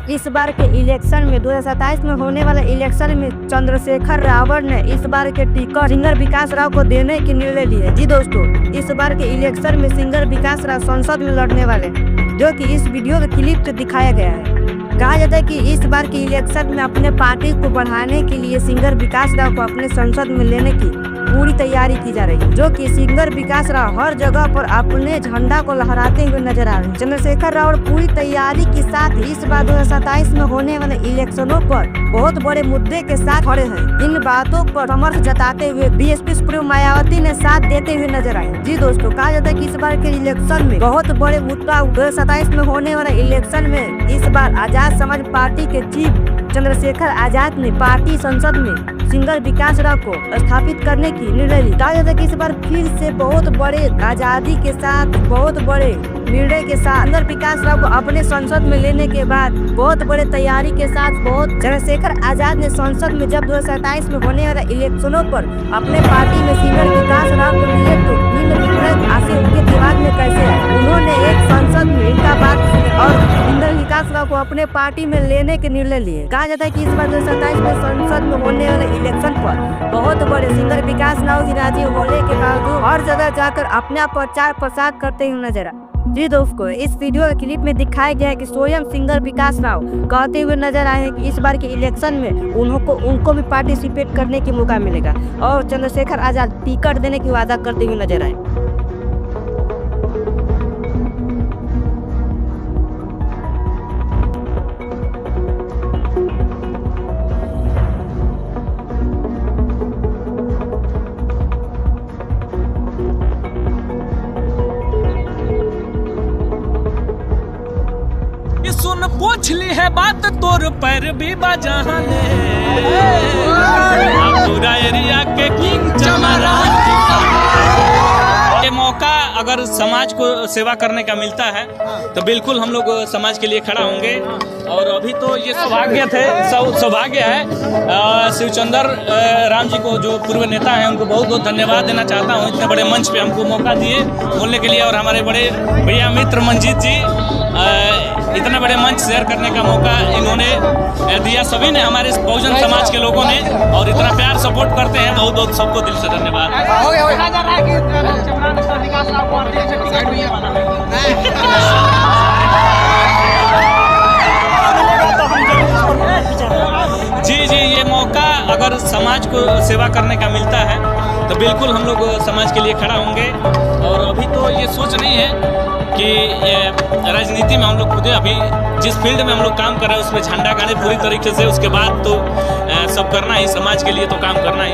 इस बार के इलेक्शन में 2027 में होने वाले इलेक्शन में चंद्रशेखर रावत ने इस बार के टिकट सिंगर विकास राव को देने की निर्णय लिए। जी दोस्तों, इस बार के इलेक्शन में सिंगर विकास राव संसद में लड़ने वाले, जो कि इस वीडियो के क्लिप से दिखाया गया है। कहा जाता है कि इस बार के इलेक्शन में अपने पार्टी को बढ़ाने के लिए सिंगर विकास राव को अपने संसद में लेने की पूरी तैयारी की जा रही है, जो कि सिंगर विकास राव हर जगह पर अपने झंडा को लहराते हुए नजर आ रहे हैं। चंद्रशेखर राव पूरी तैयारी के साथ इस बार 2027 में होने वाले इलेक्शनों पर बहुत बड़े मुद्दे के साथ खड़े हैं। इन बातों पर समर्थन जताते हुए बीएसपी सुप्रीमो मायावती ने साथ देते हुए नजर आए। जी दोस्तों, कहा जाता है कि इस बार के इलेक्शन में बहुत बड़े मुद्दा 2027 में होने वाले इलेक्शन में इस बार आजाद समाज पार्टी के चीफ चंद्रशेखर आजाद ने पार्टी संसद में सिंगर विकास राव को स्थापित करने की निर्णय ली। कहा जाता है कि इस बार फिर से बहुत बड़े आजादी के साथ, बहुत बड़े निर्णय के साथ सिंगर विकास राव को अपने संसद में लेने के बाद बहुत बड़े तैयारी के साथ चंद्रशेखर आजाद ने संसद में जब 2027 में होने वाले इलेक्शनों पर अपने पार्टी में सिंगर विकास राव को लिए तो आशय उनके दिमाग में कैसे आए। उन्होंने एक संसद में इनका बात और सिंगर विकास राव को अपने पार्टी में लेने के निर्णय लिए। कहा जाता है कि इस बार 2027 में संसद में होने वाले इलेक्शन पर बहुत बड़े सिंगर विकास राव की राजी होने के बावजूद हर जगह जाकर अपना प्रचार प्रसार करते हुए नजर आए। जी दोस्तों, इस वीडियो के क्लिप में दिखाया गया है कि स्वयं सिंगर विकास राव कहते हुए नजर आए हैं कि इस बार के इलेक्शन में उनको भी पार्टिसिपेट करने की मौका मिलेगा और चंद्रशेखर आजाद टिकट देने की वादा करते हुए नजर आए। सुन पूछ ली है बात तोर पर भी बजाने पूरा एरिया के किंग चमरान। ये मौका अगर समाज को सेवा करने का मिलता है तो बिल्कुल हम लोग समाज के लिए खड़ा होंगे। और अभी तो ये सौभाग्य है शिवचंद्र राम जी को, जो पूर्व नेता हैं, उनको बहुत बहुत धन्यवाद देना चाहता हूँ इतने बड़े मंच पे हमको मौका दिए बोलने के लिए। और हमारे बड़े भैया मित्र मंजीत जी इतने बड़े मंच शेयर करने का मौका इन्होंने दिया, सभी ने, हमारे बहुजन समाज के लोगों ने, और इतना प्यार सपोर्ट करते हैं। बहुत बहुत सबको दिल से धन्यवाद। जी, ये मौका अगर समाज को सेवा करने का मिलता है तो बिल्कुल हम लोग समाज के लिए खड़ा होंगे। और अभी तो ये सोच नहीं है कि राजनीति में हम लोग खुद अभी जिस फील्ड में हम लोग काम कर रहे हैं उसमें झंडा गाड़े पूरी तरीके से, उसके बाद तो सब करना ही, समाज के लिए तो काम करना ही।